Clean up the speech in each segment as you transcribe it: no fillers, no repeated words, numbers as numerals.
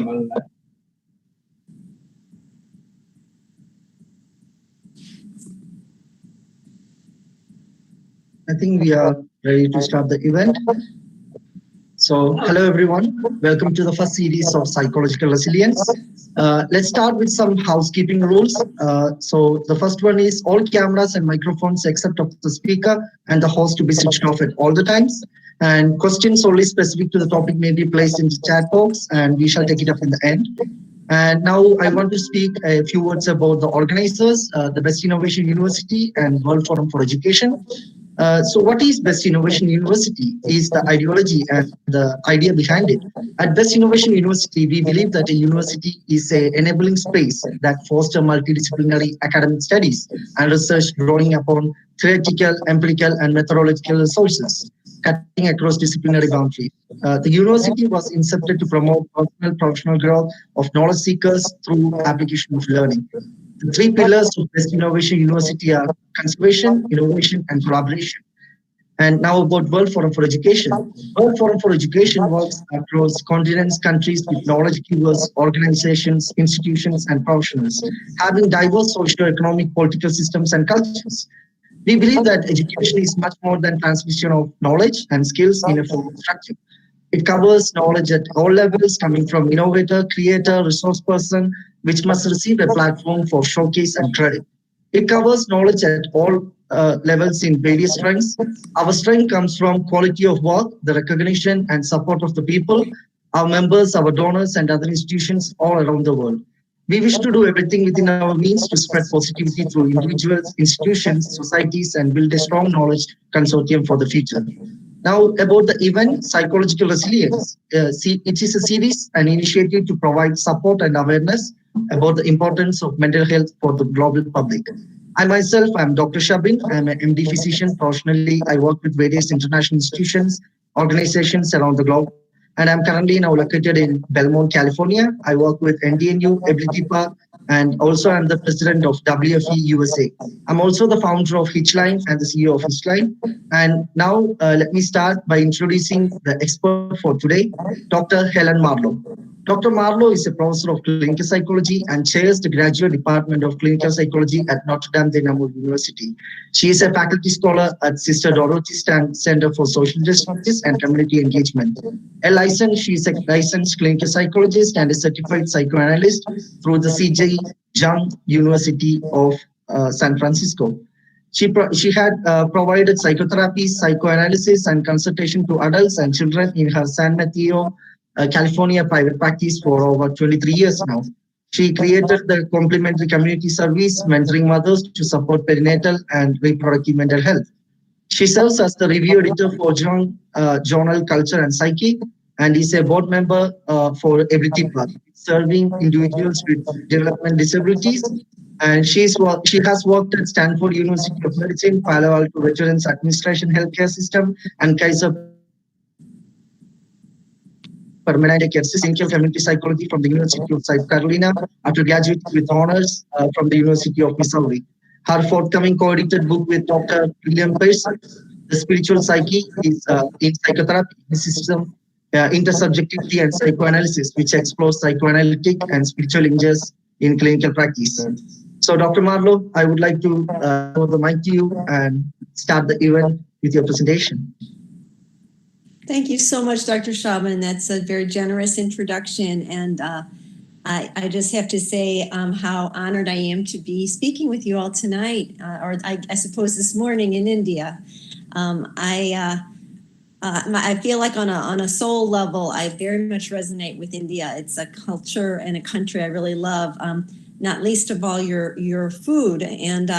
I think we are ready to start the event. So, hello everyone. Welcome to the first series of Psychological Resilience. Let's start with some housekeeping rules. So, the first one is all cameras and microphones except of the speaker and the host to be switched off at all the times. And questions only specific to the topic may be placed in the chat box, and we shall take it up in the end. And now I want to speak a few words about the organizers, the Best Innovation University and World Forum for Education. So what is Best Innovation University is the ideology and the idea behind it. At Best Innovation University, we believe that a university is an enabling space that fosters multidisciplinary academic studies and research drawing upon theoretical, empirical, and methodological resources, cutting across disciplinary boundaries. The university was incepted to promote personal professional growth of knowledge seekers through application of learning. The three pillars of Best Innovation University are conservation, innovation, and collaboration. And now about World Forum for Education. World Forum for Education works across continents, countries with knowledge givers, organizations, institutions, and professionals, having diverse socio-economic, political systems and cultures. We believe that education is much more than transmission of knowledge and skills in a formal structure. It covers knowledge at all levels, coming from innovator, creator, resource person, which must receive a platform for showcase and credit. It covers knowledge at all levels in various strengths. Our strength comes from quality of work, the recognition and support of the people, our members, our donors, and other institutions all around the world. We wish to do everything within our means to spread positivity through individuals, institutions, societies, and build a strong knowledge consortium for the future. Now, about the event, Psychological Resilience. It is a series, an initiative to provide support and awareness about the importance of mental health for the global public. I myself am Dr. Shabin. I'm an MD physician. Professionally, I work with various international institutions, organizations around the globe. And I'm currently now located in Belmont, California. I work with NDNU, AbilityPath, and also I'm the president of WFE USA. I'm also the founder of HitchLine and the CEO of HitchLine. And now let me start by introducing the expert for today, Dr. Helen Marlo. Dr. Marlo is a professor of clinical psychology and chairs the graduate department of clinical psychology at Notre de Namur University. She is a faculty scholar at Sister Dorothy Center for Social Justice and Community Engagement. She is a licensed clinical psychologist and a certified psychoanalyst through the CJ Jung University of San Francisco. She had provided psychotherapy, psychoanalysis, and consultation to adults and children in her San Mateo, California private practice for over 23 years now. She created the complementary community service, mentoring mothers to support perinatal and reproductive mental health. She serves as the review editor for Jung journal Culture and Psyche, and is a board member for AbilityPath, serving individuals with developmental disabilities. And she has worked at Stanford University of Medicine, Palo Alto Veterans Administration Healthcare System, and Kaiser Permanente Care System, Community Psychology from the University of South Carolina, after graduating with honors from the University of Missouri. Her forthcoming co-edited book with Dr. William Pearson, The Spiritual Psyche, is in Psychotherapy, Mysticism, Intersubjectivity, and Psychoanalysis, which explores psychoanalytic and spiritual lineages in clinical practice. So, Dr. Marlo, I would like to give the mic to you and start the event with your presentation. Thank you so much, Dr. Shabin. That's a very generous introduction. And I just have to say how honored I am to be speaking with you all tonight, or I suppose this morning in India. I feel like on a soul level, I very much resonate with India. It's a culture and a country I really love, not least of all your food. And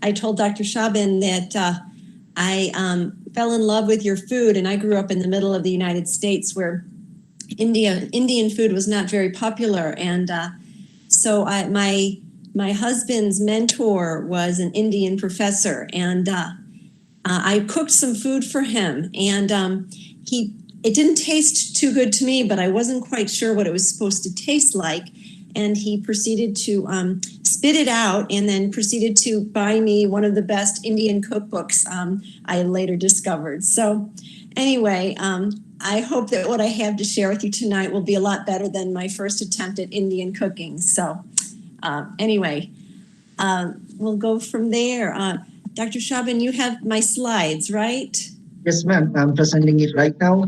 I told Dr. Shabin that I fell in love with your food, and I grew up in the middle of the United States where Indian food was not very popular. And so my husband's mentor was an Indian professor, and I cooked some food for him, and it didn't taste too good to me, but I wasn't quite sure what it was supposed to taste like. And he proceeded to spit it out and then proceeded to buy me one of the best Indian cookbooks I later discovered. So anyway, I hope that what I have to share with you tonight will be a lot better than my first attempt at Indian cooking. So anyway, we'll go from there. Dr. Shabin, you have my slides, right? Yes, ma'am. I'm presenting it right now.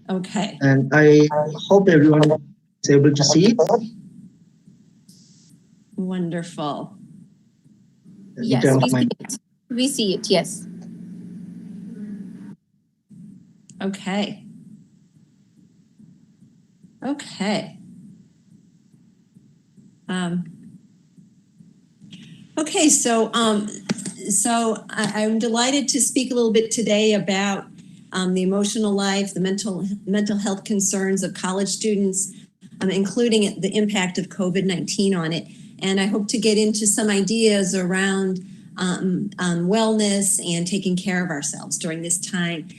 Okay. And I hope everyone is able to see it. Wonderful. Yes, we see it, yes. Okay. Okay. Okay, so I'm delighted to speak a little bit today about the emotional life, the mental health concerns of college students, including the impact of COVID-19 on it. And I hope to get into some ideas around wellness and taking care of ourselves during this time.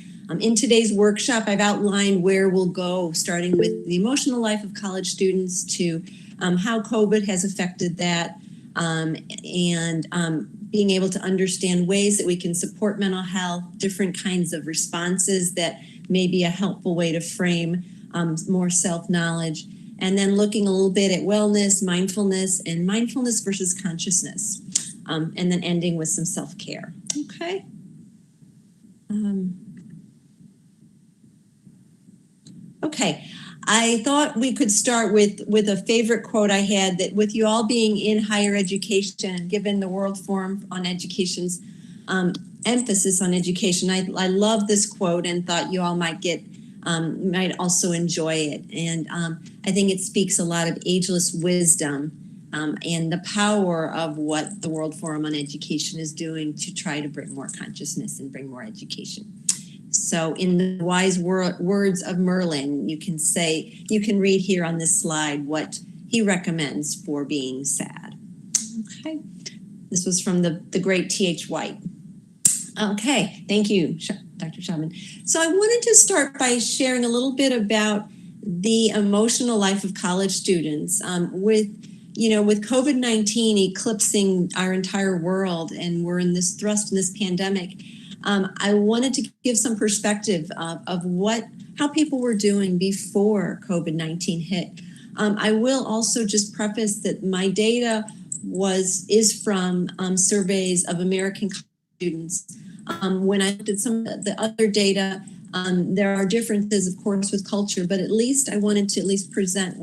In today's workshop, I've outlined where we'll go, starting with the emotional life of college students to how COVID has affected that, and being able to understand ways that we can support mental health, different kinds of responses that may be a helpful way to frame more self-knowledge, and then looking a little bit at wellness, mindfulness, and mindfulness versus consciousness, and then ending with some self-care. Okay. Okay, I thought we could start with a favorite quote I had, that with you all being in higher education, given the World Forum on Education's emphasis on education, I love this quote and thought you all might also enjoy it. And I think it speaks a lot of ageless wisdom and the power of what the World Forum on Education is doing to try to bring more consciousness and bring more education. So in the wise words of Merlin, you can read here on this slide what he recommends for being sad. Okay, this was from the great T.H. White. Okay, thank you, Dr. Shabin. So I wanted to start by sharing a little bit about the emotional life of college students with COVID-19 eclipsing our entire world, and we're in this pandemic. I wanted to give some perspective of how people were doing before COVID-19 hit. I will also just preface that my data is from surveys of American students. When I looked at some of the other data, there are differences, of course, with culture, but at least I wanted to present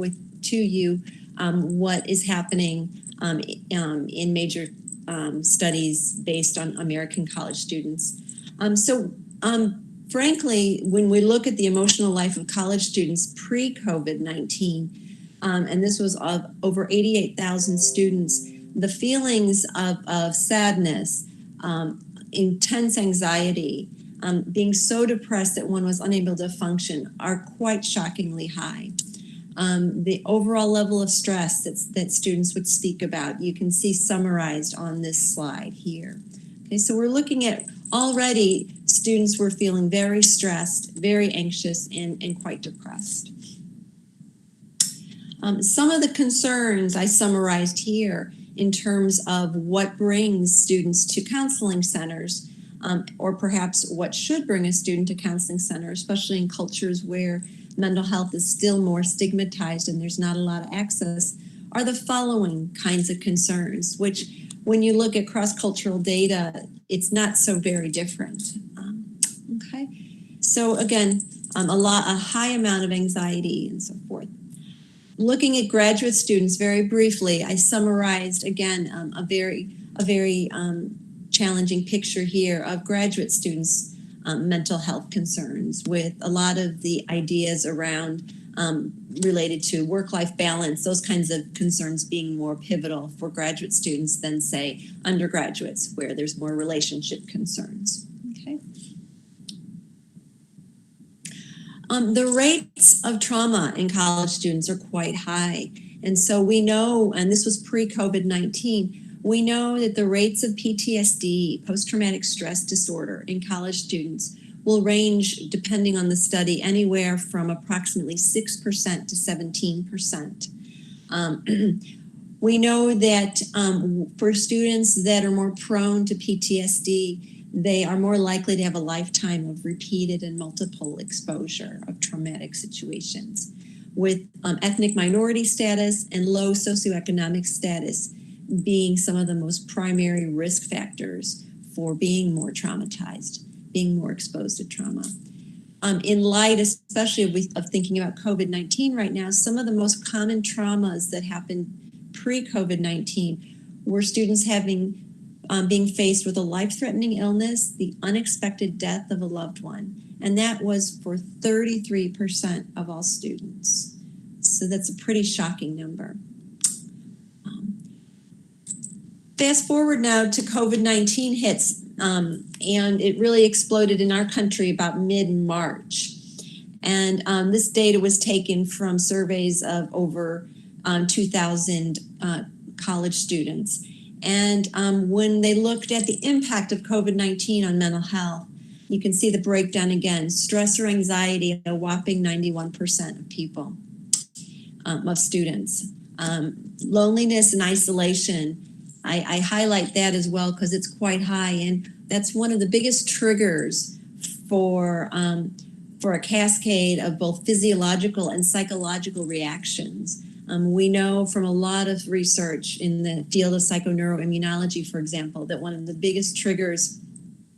to you what is happening in major studies based on American college students. Frankly, when we look at the emotional life of college students pre-COVID-19, and this was of over 88,000 students, the feelings of sadness, intense anxiety, being so depressed that one was unable to function are quite shockingly high. The overall level of stress that students would speak about, you can see summarized on this slide here. Okay, so we're looking at already students were feeling very stressed, very anxious, and quite depressed. Some of the concerns I summarized here in terms of what brings students to counseling centers, or perhaps what should bring a student to counseling center, especially in cultures where mental health is still more stigmatized and there's not a lot of access, are the following kinds of concerns, which when you look at cross-cultural data, it's not so very different. Okay, so again, a high amount of anxiety and so forth. Looking at graduate students very briefly, I summarized again a very challenging picture here of graduate students' mental health concerns, with a lot of the ideas around related to work-life balance, those kinds of concerns being more pivotal for graduate students than, say, undergraduates, where there's more relationship concerns. Okay. The rates of trauma in college students are quite high. And so we know, and this was pre-COVID-19, we know that the rates of PTSD, post-traumatic stress disorder, in college students will range, depending on the study, anywhere from approximately 6% to 17%. We know that for students that are more prone to PTSD, they are more likely to have a lifetime of repeated and multiple exposure of traumatic situations, with ethnic minority status and low socioeconomic status being some of the most primary risk factors for being more traumatized, being more exposed to trauma. In light, especially of thinking about COVID-19 right now, some of the most common traumas that happened pre-COVID-19 were students being faced with a life-threatening illness, the unexpected death of a loved one, and that was for 33% of all students. So that's a pretty shocking number. Fast forward now to COVID-19 hits, and it really exploded in our country about mid-March. And this data was taken from surveys of over 2,000 college students. And when they looked at the impact of COVID-19 on mental health, you can see the breakdown again. Stress or anxiety, a whopping 91% of people, of students. Loneliness and isolation, I highlight that as well because it's quite high, and that's one of the biggest triggers for a cascade of both physiological and psychological reactions. We know from a lot of research in the field of psychoneuroimmunology, for example, that one of the biggest triggers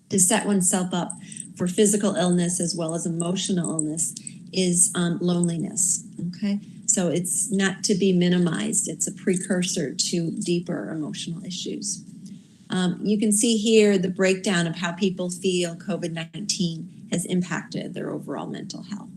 to set oneself up for physical illness as well as emotional illness is loneliness, okay? So it's not to be minimized. It's a precursor to deeper emotional issues. You can see here the breakdown of how people feel COVID-19 has impacted their overall mental health.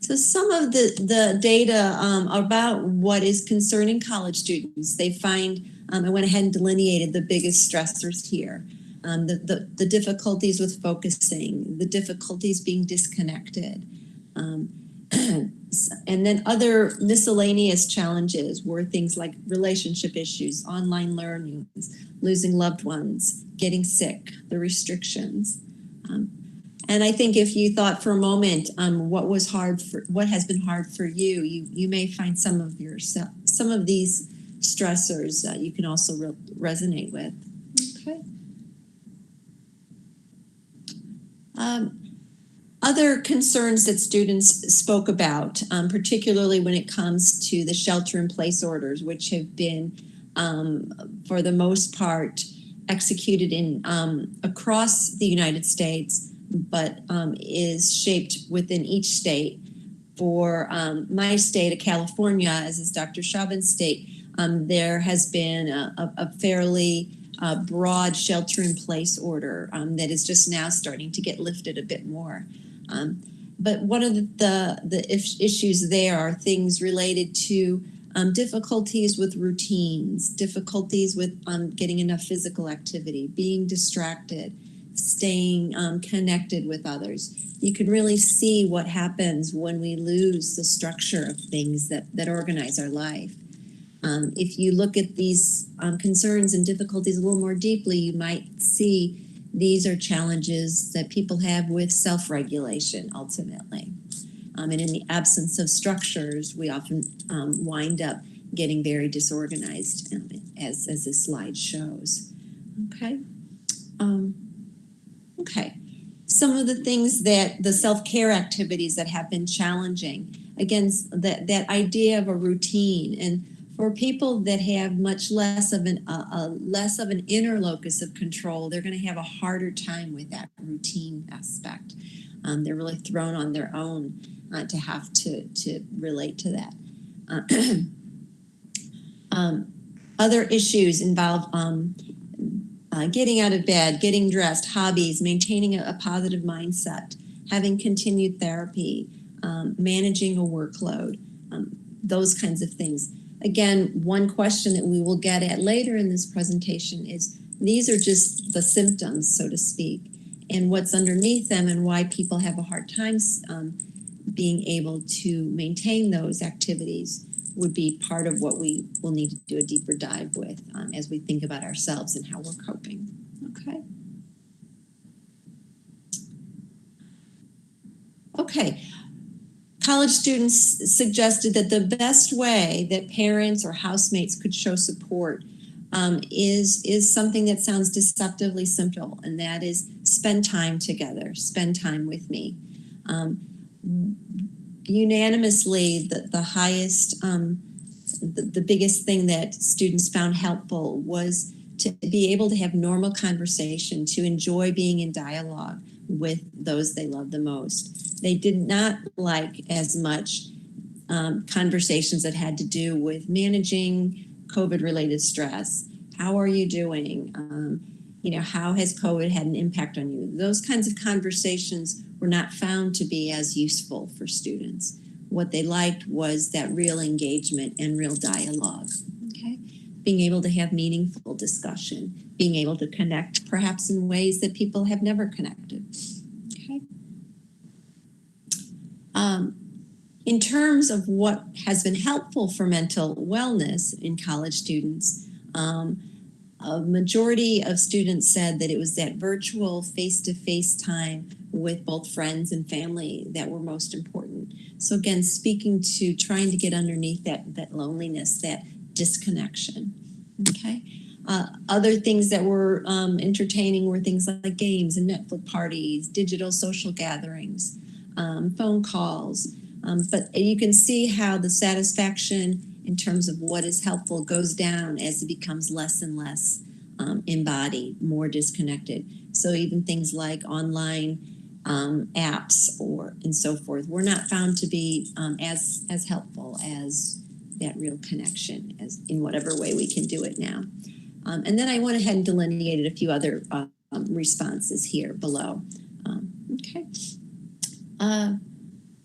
So some of the data about what is concerning college students, they find, I went ahead and delineated the biggest stressors here. The difficulties with focusing, the difficulties being disconnected, and then other miscellaneous challenges were things like relationship issues, online learning, losing loved ones, getting sick, the restrictions. And I think if you thought for a moment, what has been hard for you, you may find some of these stressors you can also resonate with. Okay. Other concerns that students spoke about, particularly when it comes to the shelter-in-place orders, which have been, for the most part, executed in across the United States, but is shaped within each state. For my state of California, as is Dr. Shabin's state, there has been a fairly broad shelter-in-place order that is just now starting to get lifted a bit more. But one of the issues there are things related to difficulties with routines, difficulties with getting enough physical activity, being distracted, staying connected with others. You can really see what happens when we lose the structure of things that organize our life. If you look at these concerns and difficulties a little more deeply, you might see these are challenges that people have with self-regulation, ultimately. And in the absence of structures, we often wind up getting very disorganized, as this slide shows. Okay. Okay. Some of the things that the self-care activities that have been challenging, again, that idea of a routine, and for people that have much less of an inner locus of control, they're going to have a harder time with that routine aspect. They're really thrown on their own to have to relate to that. Other issues involve getting out of bed, getting dressed, hobbies, maintaining a positive mindset, having continued therapy, managing a workload, those kinds of things. Again, one question that we will get at later in this presentation is, these are just the symptoms, so to speak, and what's underneath them and why people have a hard time being able to maintain those activities would be part of what we will need to do a deeper dive with as we think about ourselves and how we're coping. Okay. Okay. college students suggested that the best way that parents or housemates could show support is something that sounds deceptively simple, and that is spend time together, spend time with me. Unanimously, the highest, the biggest thing that students found helpful was to be able to have normal conversation, to enjoy being in dialogue with those they love the most. They did not like as much conversations that had to do with managing COVID-related stress. How are you doing? How has COVID had an impact on you? Those kinds of conversations were not found to be as useful for students. What they liked was that real engagement and real dialogue. Okay, being able to have meaningful discussion, being able to connect perhaps in ways that people have never connected. Okay. In terms of what has been helpful for mental wellness in college students, a majority of students said that it was that virtual face-to-face time with both friends and family that were most important. So again, speaking to trying to get underneath that loneliness, that disconnection. Okay. Other things that were entertaining were things like games and Netflix parties, digital social gatherings, phone calls. But you can see how the satisfaction in terms of what is helpful goes down as it becomes less and less embodied, more disconnected. So even things like online apps and so forth were not found to be as helpful as that real connection, as in whatever way we can do it now. And then I went ahead and delineated a few other responses here below. Okay.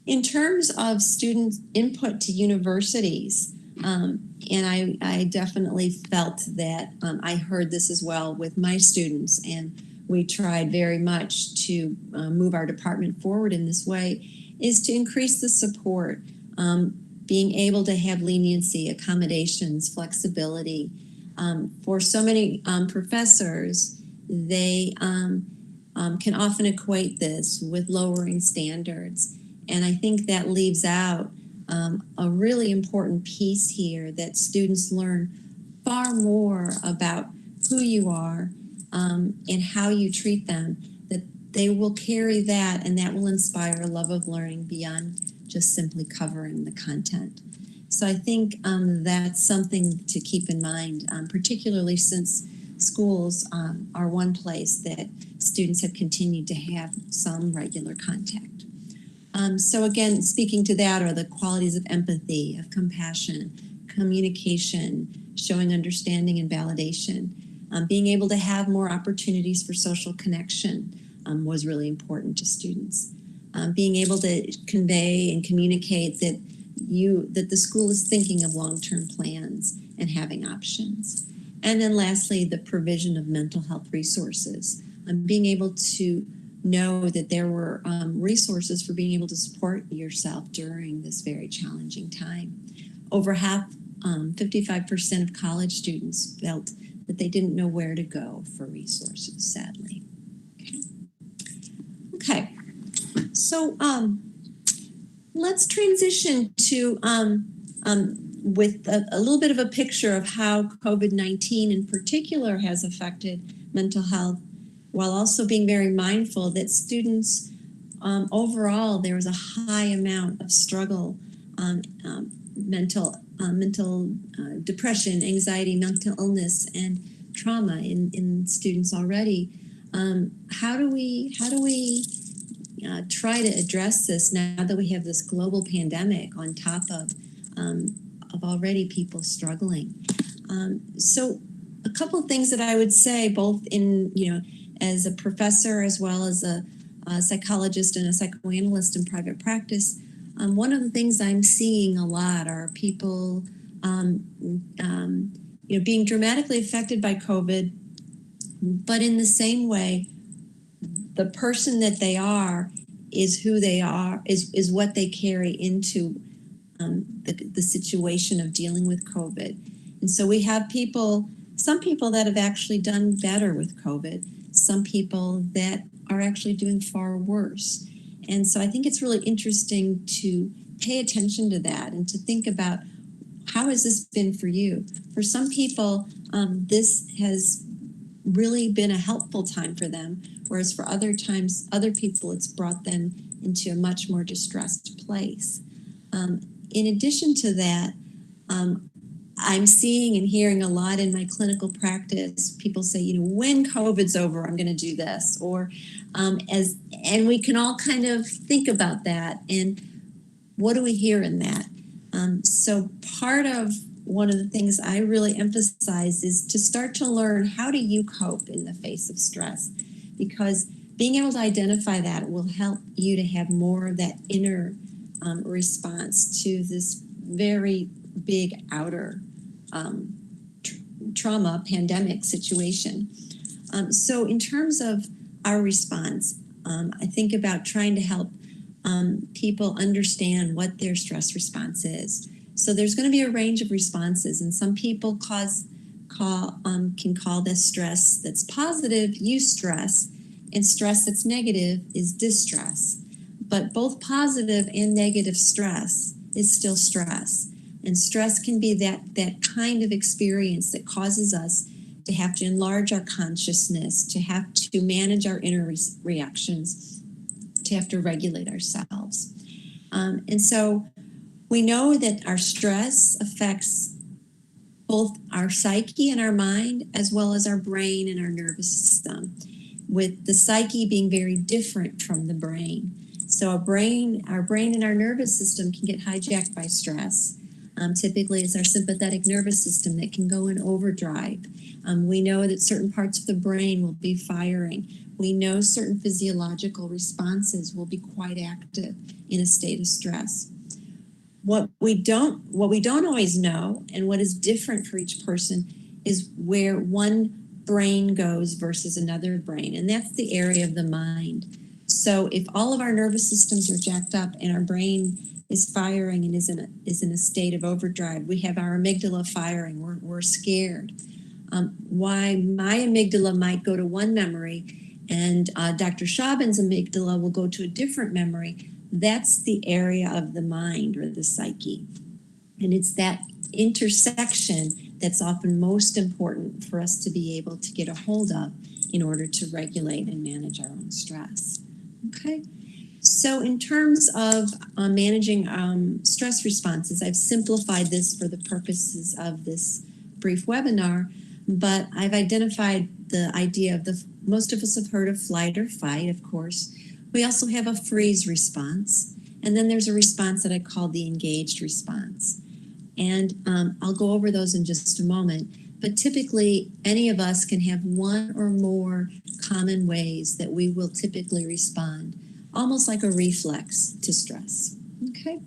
In terms of student input to universities, and I definitely felt that I heard this as well with my students, and we tried very much to move our department forward in this way, is to increase the support, being able to have leniency, accommodations, flexibility. For so many professors, they can often equate this with lowering standards. And I think that leaves out a really important piece here, that students learn far more about who you are and how you treat them, that they will carry that, and that will inspire a love of learning beyond just simply covering the content. So I think that's something to keep in mind, particularly since schools are one place that students have continued to have some regular contact. So again, speaking to that are the qualities of empathy, of compassion, communication, showing understanding and validation. Being able to have more opportunities for social connection was really important to students. Being able to convey and communicate that the school is thinking of long-term plans and having options. And then lastly, the provision of mental health resources. Being able to know that there were resources for being able to support yourself during this very challenging time. Over half, 55% of college students felt that they didn't know where to go for resources, sadly. Okay. So let's transition to with a little bit of a picture of how COVID-19 in particular has affected mental health, while also being very mindful that students overall, there was a high amount of struggle, mental depression, anxiety, mental illness, and trauma in students already. How do we try to address this now that we have this global pandemic on top of already people struggling? So a couple of things that I would say, both in, as a professor as well as a psychologist and a psychoanalyst in private practice, one of the things I'm seeing a lot are people being dramatically affected by COVID, but in the same way, the person that they are is who they are, is what they carry into the situation of dealing with COVID. And so we have some people that have actually done better with COVID, some people that are actually doing far worse. And so I think it's really interesting to pay attention to that and to think about, how has this been for you? For some people, this has really been a helpful time for them, whereas for other people, it's brought them into a much more distressed place. In addition to that, I'm seeing and hearing a lot in my clinical practice. People say, when COVID's over, I'm going to do this, or and we can all kind of think about that. And what do we hear in that? So part of one of the things I really emphasize is to start to learn, how do you cope in the face of stress? Because being able to identify that will help you to have more of that inner response to this very big outer trauma pandemic situation. So in terms of our response, I think about trying to help people understand what their stress response is. So there's going to be a range of responses, and some people can call this stress that's positive eustress, and stress that's negative is distress. But both positive and negative stress is still stress. And stress can be that kind of experience that causes us to have to enlarge our consciousness, to have to manage our inner reactions, to have to regulate ourselves. And so we know that our stress affects both our psyche and our mind, as well as our brain and our nervous system, with the psyche being very different from the brain. So our brain and our nervous system can get hijacked by stress. Typically, it's our sympathetic nervous system that can go in overdrive. We know that certain parts of the brain will be firing. We know certain physiological responses will be quite active in a state of stress. What we don't always know, and what is different for each person, is where one brain goes versus another brain, and that's the area of the mind. So if all of our nervous systems are jacked up and our brain is firing and is in a state of overdrive, we have our amygdala firing. We're scared. Why my amygdala might go to one memory and Dr. Shabin's amygdala will go to a different memory, that's the area of the mind or the psyche. And it's that intersection that's often most important for us to be able to get a hold of in order to regulate and manage our own stress. Okay. So in terms of managing stress responses, I've simplified this for the purposes of this brief webinar, but I've identified the idea of most of us have heard of flight or fight, of course. We also have a freeze response, and then there's a response that I call the engaged response. And I'll go over those in just a moment, but typically any of us can have one or more common ways that we will typically respond, almost like a reflex to stress. Okay.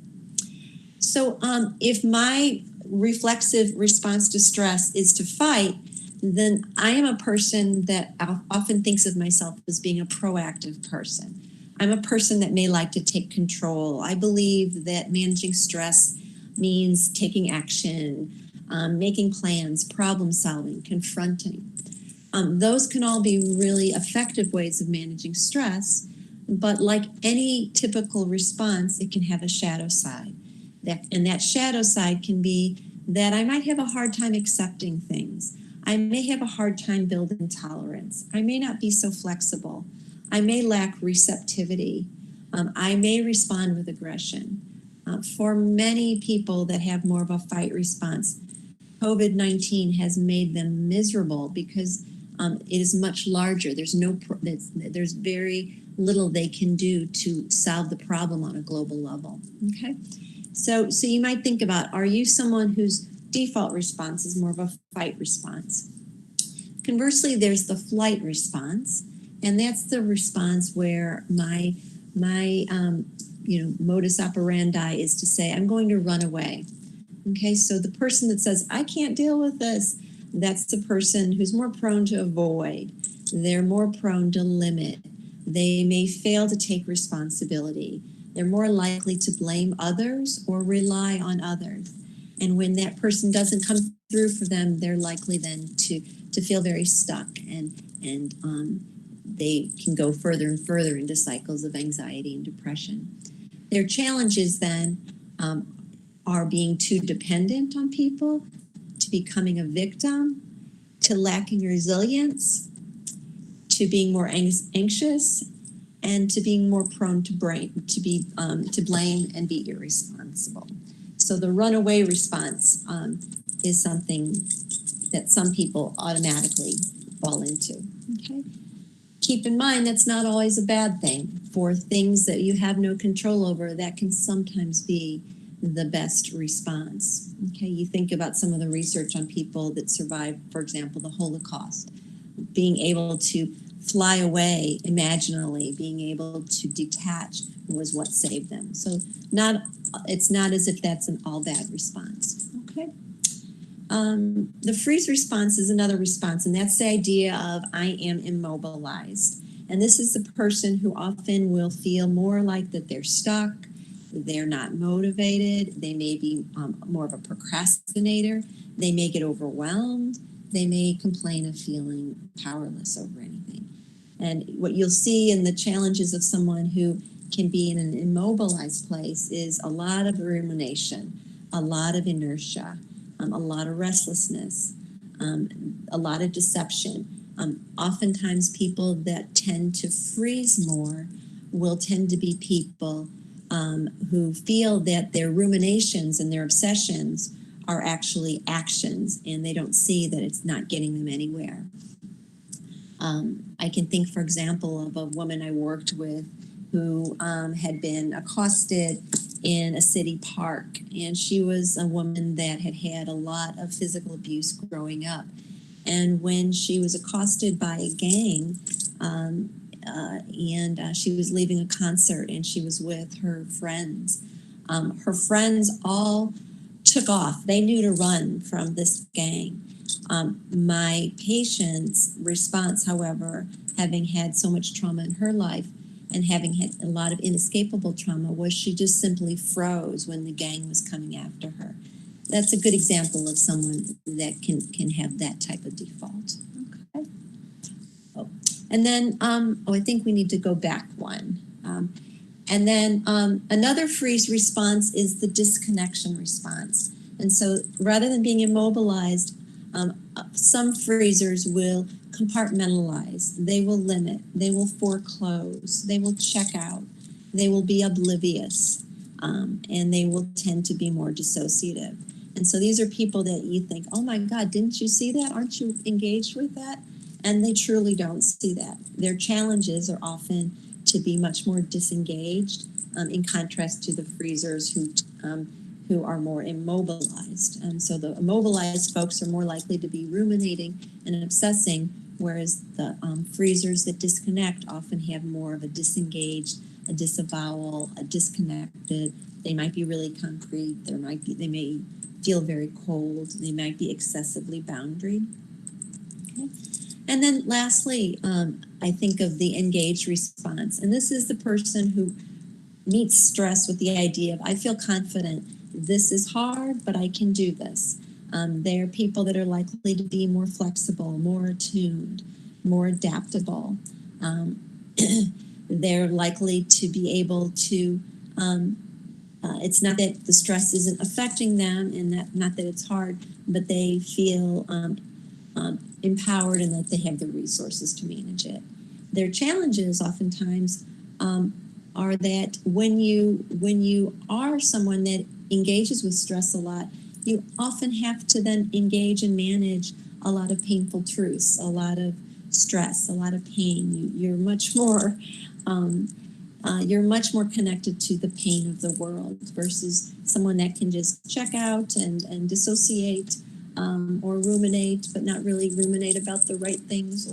So if my reflexive response to stress is to fight, then I am a person that often thinks of myself as being a proactive person. I'm a person that may like to take control. I believe that managing stress means taking action, making plans, problem solving, confronting. Those can all be really effective ways of managing stress, but like any typical response, it can have a shadow side. And that shadow side can be that I might have a hard time accepting things. I may have a hard time building tolerance. I may not be so flexible. I may lack receptivity. I may respond with aggression. For many people that have more of a fight response, COVID-19 has made them miserable because it is much larger. There's very little they can do to solve the problem on a global level. Okay, so you might think about, are you someone whose default response is more of a fight response? Conversely, there's the flight response, and that's the response where my modus operandi is to say, I'm going to run away. Okay, so the person that says, I can't deal with this, that's the person who's more prone to avoid. They're more prone to limit. They may fail to take responsibility. They're more likely to blame others or rely on others. And when that person doesn't come through for them, they're likely then to feel very stuck, and they can go further and further into cycles of anxiety and depression. Their challenge is then, are being too dependent on people, to becoming a victim, to lacking resilience, to being more anxious, and to being more prone to blame and be irresponsible. So the runaway response is something that some people automatically fall into. Okay. Keep in mind that's not always a bad thing. For things that you have no control over, that can sometimes be the best response. Okay, you think about some of the research on people that survived, for example, the Holocaust. Being able to fly away imaginally, being able to detach was what saved them. So it's not as if that's an all bad response. Okay. The freeze response is another response, and that's the idea of I am immobilized. And this is the person who often will feel more like that they're stuck, they're not motivated, they may be more of a procrastinator, they may get overwhelmed, they may complain of feeling powerless over anything. And what you'll see in the challenges of someone who can be in an immobilized place is a lot of rumination, a lot of inertia, a lot of restlessness, a lot of deception. Oftentimes people that tend to freeze more will tend to be people who feel that their ruminations and their obsessions are actually actions, and they don't see that it's not getting them anywhere. I can think, for example, of a woman I worked with who had been accosted in a city park, and she was a woman that had had a lot of physical abuse growing up. And when she was accosted by a gang, and she was leaving a concert and she was with her friends all took off. They knew to run from this gang. My patient's response, however, having had so much trauma in her life and having had a lot of inescapable trauma, was she just simply froze when the gang was coming after her. That's a good example of someone that can have that type of default. Okay. Oh. And then, I think we need to go back one. And then another freeze response is the disconnection response. And so rather than being immobilized, some freezers will compartmentalize, they will limit, they will foreclose, they will check out, they will be oblivious, and they will tend to be more dissociative. And so these are people that you think, oh my God, didn't you see that? Aren't you engaged with that? And they truly don't see that. Their challenges are often to be much more disengaged, in contrast to the freezers who are more immobilized. And so the immobilized folks are more likely to be ruminating and obsessing, whereas the freezers that disconnect often have more of a disengaged, a disavowal, a disconnected. They might be really concrete. They may feel very cold. They might be excessively boundaried. Okay. And then lastly, I think of the engaged response. And this is the person who meets stress with the idea of, I feel confident. This is hard, but I can do this. They're people that are likely to be more flexible, more attuned, more adaptable. They're likely to be able to, it's not that the stress isn't affecting them and that not that it's hard, but they feel empowered and that they have the resources to manage it. Their challenges oftentimes are that when you are someone that engages with stress a lot, you often have to then engage and manage a lot of painful truths, a lot of stress, a lot of pain. You're much more connected to the pain of the world versus someone that can just check out and dissociate or ruminate, but not really ruminate about the right things.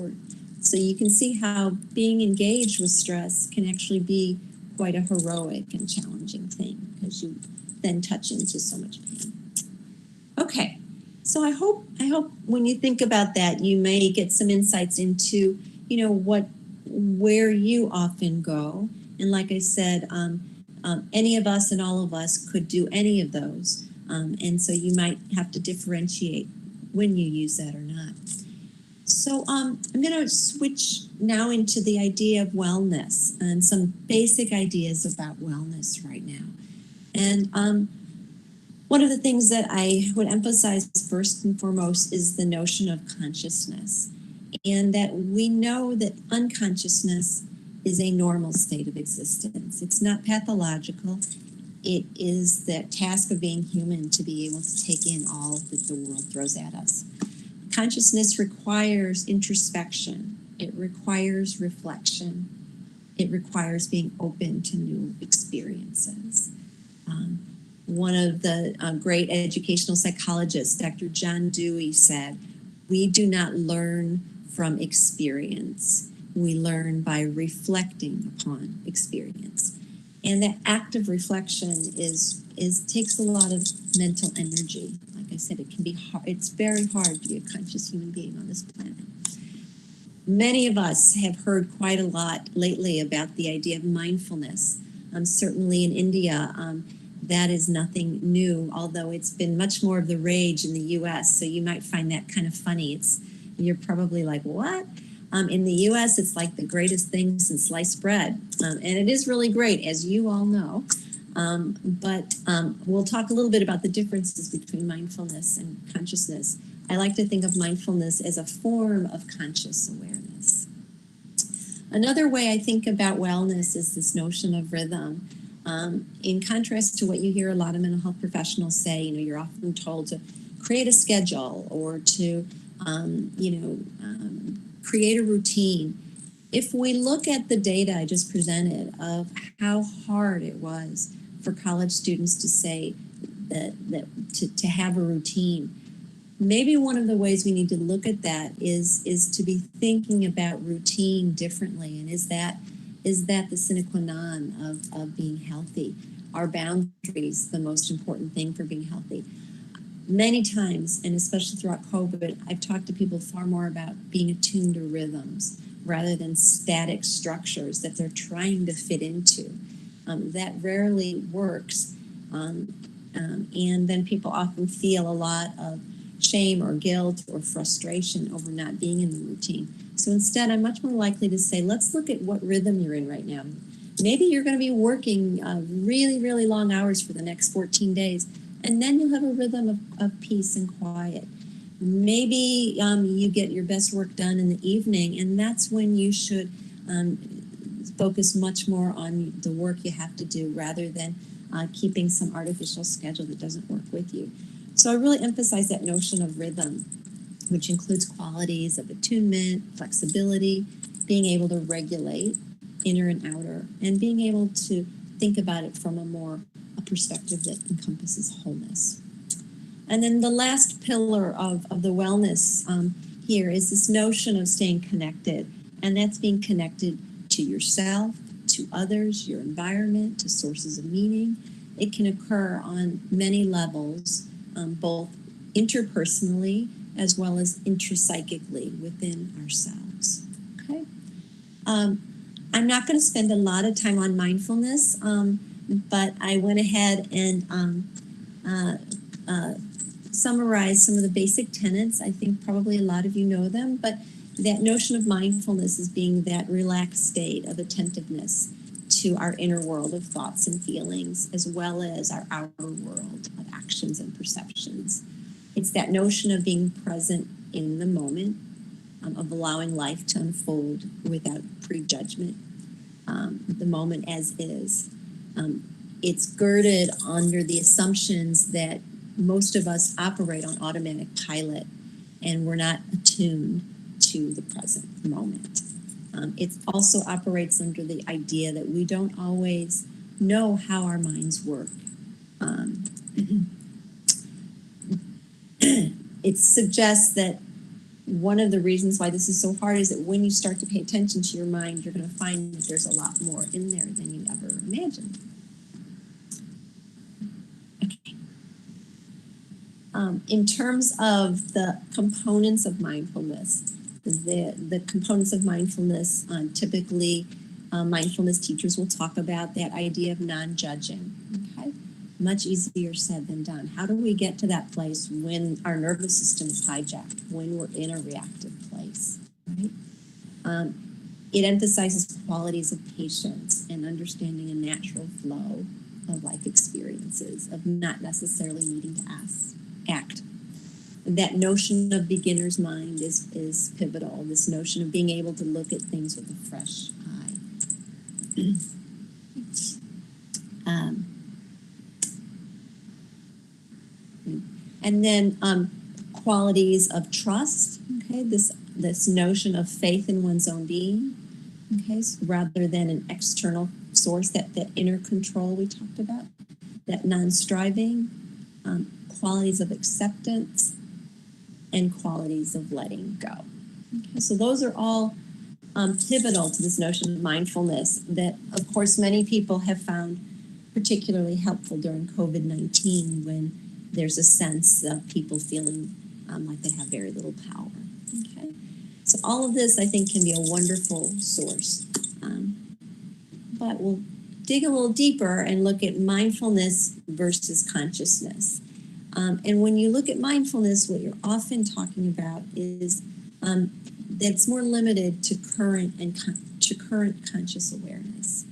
So you can see how being engaged with stress can actually be quite a heroic and challenging thing because you then touch into so much pain. Okay, so I hope when you think about that, you may get some insights into, where you often go. And like I said, any of us and all of us could do any of those. And so you might have to differentiate when you use that or not. So I'm going to switch now into the idea of wellness and some basic ideas about wellness right now. And one of the things that I would emphasize first and foremost is the notion of consciousness, and that we know that unconsciousness is a normal state of existence. It's not pathological. It is the task of being human to be able to take in all that the world throws at us. Consciousness requires introspection. It requires reflection. It requires being open to new experiences. One of the great educational psychologists, Dr. John Dewey, said, "We do not learn from experience. We learn by reflecting upon experience." And that act of reflection takes a lot of mental energy. Like I said, it can be hard. It's very hard to be a conscious human being on this planet. Many of us have heard quite a lot lately about the idea of mindfulness. Certainly in India, that is nothing new, although it's been much more of the rage in the US. So you might find that kind of funny. You're probably like, what? In the US, it's like the greatest thing since sliced bread. And it is really great, as you all know. But we'll talk a little bit about the differences between mindfulness and consciousness. I like to think of mindfulness as a form of conscious awareness. Another way I think about wellness is this notion of rhythm. In contrast to what you hear a lot of mental health professionals say, you're often told to create a schedule or to, create a routine. If we look at the data I just presented of how hard it was for college students to say that to have a routine, maybe one of the ways we need to look at that is to be thinking about routine differently. And is that the sine qua non of being healthy? Are boundaries the most important thing for being healthy? Many times, and especially throughout COVID, I've talked to people far more about being attuned to rhythms rather than static structures that they're trying to fit into. That rarely works. And then people often feel a lot of shame or guilt or frustration over not being in the routine. So instead, I'm much more likely to say, let's look at what rhythm you're in right now. Maybe you're going to be working really, really long hours for the next 14 days, and then you'll have a rhythm of peace and quiet. Maybe you get your best work done in the evening, and that's when you should focus much more on the work you have to do rather than keeping some artificial schedule that doesn't work with you. So I really emphasize that notion of rhythm, which includes qualities of attunement, flexibility, being able to regulate inner and outer, and being able to think about it from a perspective that encompasses wholeness. And then the last pillar of the wellness here is this notion of staying connected, and that's being connected to yourself, to others, your environment, to sources of meaning. It can occur on many levels, both interpersonally as well as intrapsychically within ourselves. Okay. I'm not going to spend a lot of time on mindfulness, but I went ahead and summarized some of the basic tenets. I think probably a lot of you know them, but that notion of mindfulness is being that relaxed state of attentiveness to our inner world of thoughts and feelings, as well as our outer world of actions and perceptions. It's that notion of being present in the moment, of allowing life to unfold without prejudgment, the moment as is. It's girded under the assumptions that most of us operate on automatic pilot and we're not attuned to the present moment. It also operates under the idea that we don't always know how our minds work. It suggests that one of the reasons why this is so hard is that when you start to pay attention to your mind, you're going to find that there's a lot more in there than you ever imagined. Okay. In terms of the components of mindfulness, the components of mindfulness, typically mindfulness teachers will talk about that idea of non-judging. Okay, much easier said than done. How do we get to that place when our nervous system is hijacked, when we're in a reactive place, right? It emphasizes qualities of patience and understanding a natural flow of life experiences, of not necessarily needing to act. That notion of beginner's mind is pivotal. This notion of being able to look at things with a fresh eye. And then qualities of trust. Okay, this notion of faith in one's own being. Okay, so rather than an external source, that inner control we talked about, that non-striving, qualities of acceptance, and qualities of letting go. Okay, so those are all pivotal to this notion of mindfulness that, of course, many people have found particularly helpful during COVID-19 when there's a sense of people feeling like they have very little power. Okay, so all of this, I think, can be a wonderful source. But we'll dig a little deeper and look at mindfulness versus consciousness. And when you look at mindfulness, what you're often talking about is that's more limited to current conscious awareness.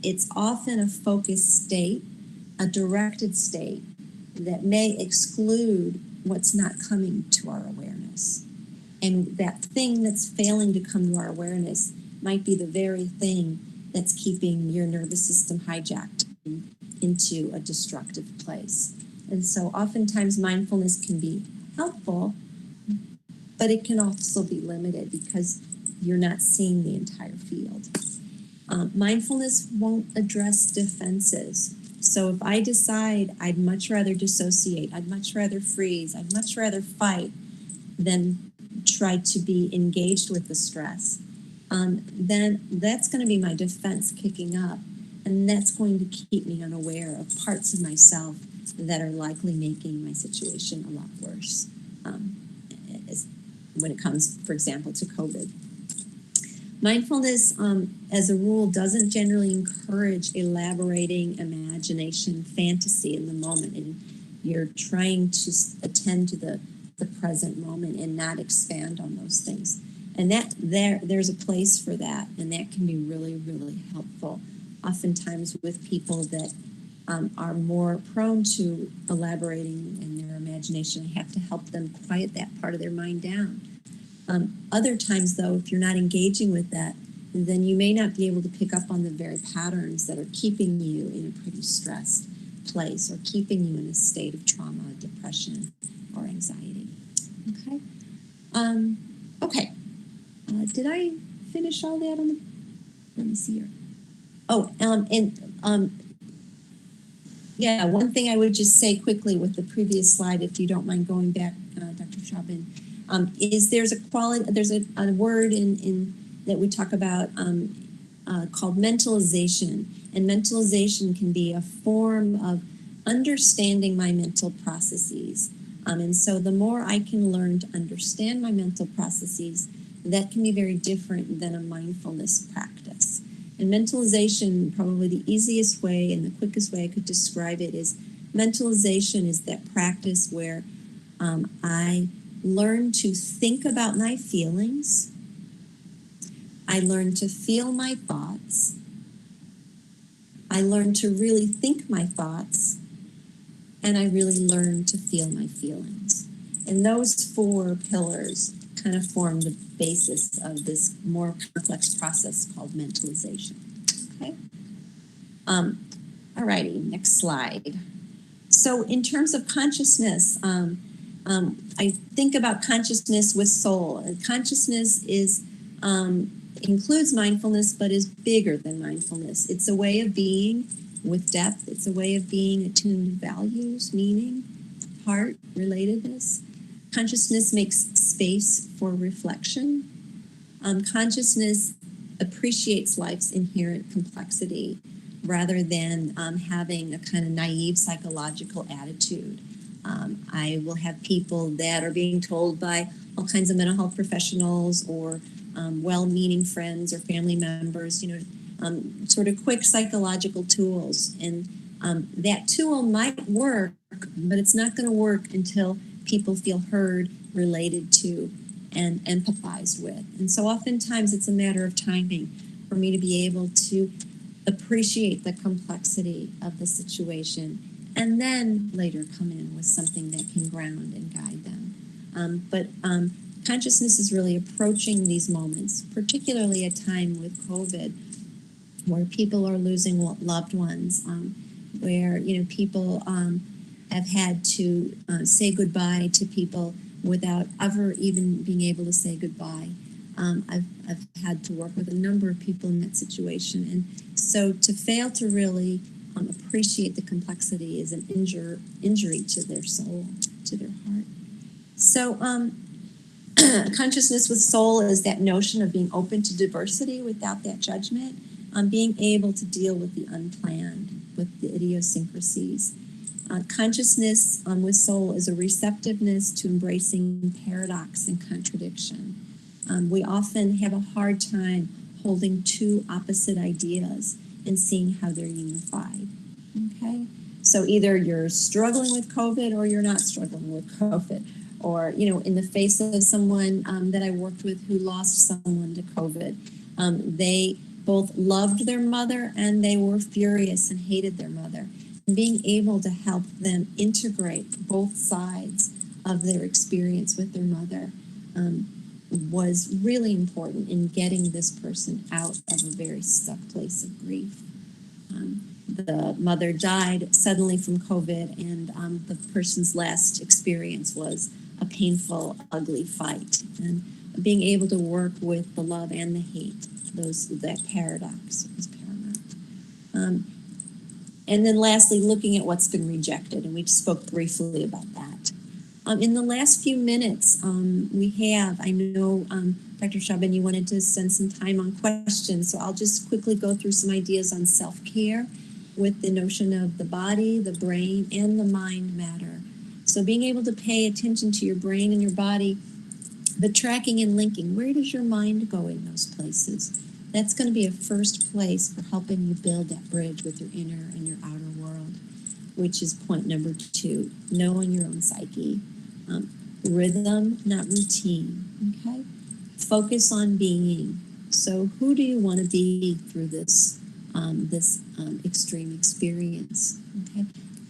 It's often a focused state, a directed state that may exclude what's not coming to our awareness. And that thing that's failing to come to our awareness might be the very thing that's keeping your nervous system hijacked into a destructive place. And so oftentimes mindfulness can be helpful, but it can also be limited because you're not seeing the entire field. Mindfulness won't address defenses. So if I decide I'd much rather dissociate, I'd much rather freeze, I'd much rather fight than try to be engaged with the stress, then that's going to be my defense kicking up. And that's going to keep me unaware of parts of myself that are likely making my situation a lot worse when it comes, for example, to COVID. Mindfulness, as a rule, doesn't generally encourage elaborating imagination, fantasy in the moment, and you're trying to attend to the present moment and not expand on those things. And there's a place for that, and that can be really, really helpful. Oftentimes with people that are more prone to elaborating in their imagination, I have to help them quiet that part of their mind down. Other times, though, if you're not engaging with that, then you may not be able to pick up on the very patterns that are keeping you in a pretty stressed place or keeping you in a state of trauma, depression, or anxiety. Okay. Okay. Did I finish all that on the? Let me see here. Oh, yeah. One thing I would just say quickly with the previous slide, if you don't mind going back, Dr. Shabin. Is there's a word in that we talk about called mentalization, and mentalization can be a form of understanding my mental processes, and so the more I can learn to understand my mental processes, that can be very different than a mindfulness practice. And mentalization, probably the easiest way and the quickest way I could describe it is mentalization is that practice where I learn to think about my feelings, I learn to feel my thoughts, I learn to really think my thoughts, and I really learn to feel my feelings. And those four pillars kind of form the basis of this more complex process called mentalization. Okay. All righty, next slide. So in terms of consciousness, I think about consciousness with soul. And consciousness is includes mindfulness, but is bigger than mindfulness. It's a way of being with depth. It's a way of being attuned to values, meaning, heart, relatedness. Consciousness makes space for reflection. Consciousness appreciates life's inherent complexity rather than having a kind of naive psychological attitude. I will have people that are being told by all kinds of mental health professionals or well-meaning friends or family members, sort of quick psychological tools. And that tool might work, but it's not going to work until people feel heard, related to, and empathized with. And so oftentimes it's a matter of timing for me to be able to appreciate the complexity of the situation, and then later come in with something that can ground and guide them. But consciousness is really approaching these moments, particularly a time with COVID, where people are losing loved ones, where people have had to say goodbye to people without ever even being able to say goodbye. I've had to work with a number of people in that situation, and so to fail to really appreciate the complexity is an injury to their soul, to their heart. So consciousness with soul is that notion of being open to diversity without that judgment, being able to deal with the unplanned, with the idiosyncrasies. Consciousness with soul is a receptiveness to embracing paradox and contradiction. We often have a hard time holding two opposite ideas and seeing how they're unified. Okay? So either you're struggling with COVID or you're not struggling with COVID. Or, in the face of someone that I worked with who lost someone to COVID, they both loved their mother and they were furious and hated their mother. And being able to help them integrate both sides of their experience with their mother was really important in getting this person out of a very stuck place of grief. The mother died suddenly from COVID, and the person's last experience was a painful, ugly fight. And being able to work with the love and the hate, that paradox is paramount. And then lastly, looking at what's been rejected, and we spoke briefly about that. In the last few minutes, I know, Dr. Shabin, you wanted to spend some time on questions, so I'll just quickly go through some ideas on self-care with the notion of the body, the brain, and the mind matter. So being able to pay attention to your brain and your body, the tracking and linking, where does your mind go in those places? That's going to be a first place for helping you build that bridge with your inner and your outer world, which is point number 2, knowing your own psyche. Rhythm, not routine, okay? Focus on being. So who do you want to be through this extreme experience, okay?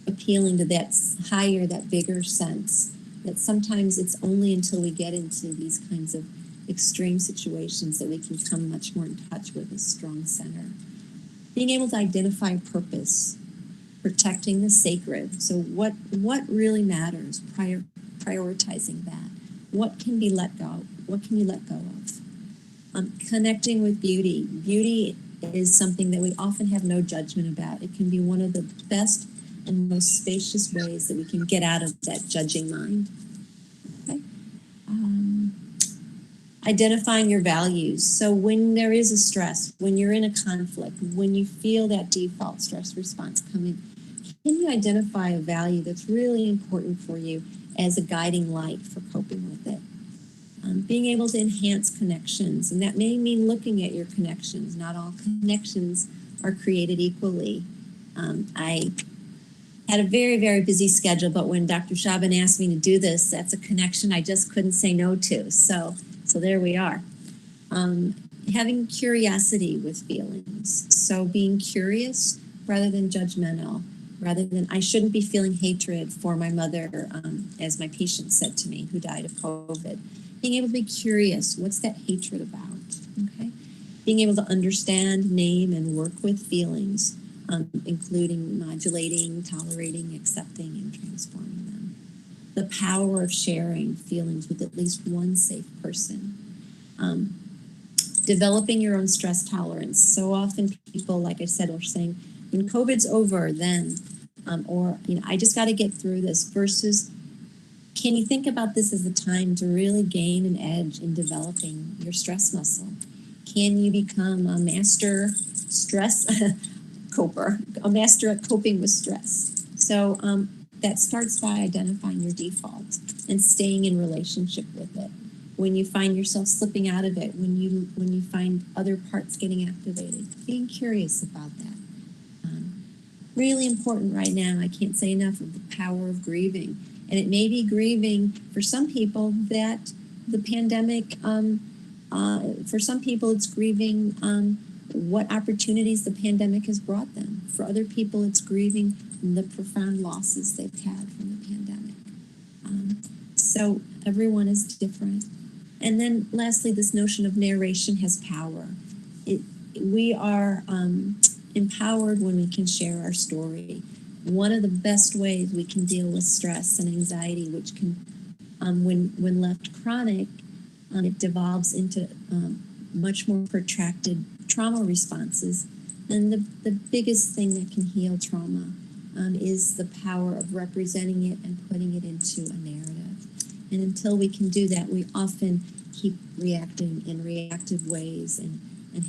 Appealing to that higher, that bigger sense that sometimes it's only until we get into these kinds of extreme situations that we can come much more in touch with a strong center. Being able to identify purpose, protecting the sacred. So what really matters, prioritizing that. What can be let go? What can you let go of? Connecting with beauty. Beauty is something that we often have no judgment about. It can be one of the best and most spacious ways that we can get out of that judging mind. Okay? Identifying your values. So when there is a stress, when you're in a conflict, when you feel that default stress response coming, can you identify a value that's really important for you as a guiding light for coping with it? Being able to enhance connections, and that may mean looking at your connections. Not all connections are created equally. I had a very, very busy schedule, but when Dr. Shabin asked me to do this, that's a connection I just couldn't say no to. So there we are. Having curiosity with feelings. So being curious rather than judgmental, rather than I shouldn't be feeling hatred for my mother, as my patient said to me, who died of COVID. Being able to be curious, what's that hatred about? Okay. Being able to understand, name, and work with feelings, including modulating, tolerating, accepting, and transforming them. The power of sharing feelings with at least one safe person. Developing your own stress tolerance. So often people, like I said, are saying, when COVID's over, then, I just got to get through this, versus can you think about this as a time to really gain an edge in developing your stress muscle? Can you become a master stress coper, a master at coping with stress? So that starts by identifying your default and staying in relationship with it. When you find yourself slipping out of it, when you find other parts getting activated, being curious about that. Really important right now, I can't say enough of the power of grieving. And it may be grieving for some people that the pandemic, for some people it's grieving what opportunities the pandemic has brought them. For other people, it's grieving the profound losses they've had from the pandemic. So everyone is different. And then lastly, this notion of narration has power. We are empowered when we can share our story. One of the best ways we can deal with stress and anxiety, which can, when left chronic, it devolves into much more protracted trauma responses. And the biggest thing that can heal trauma is the power of representing it and putting it into a narrative. And until we can do that, we often keep reacting in reactive ways and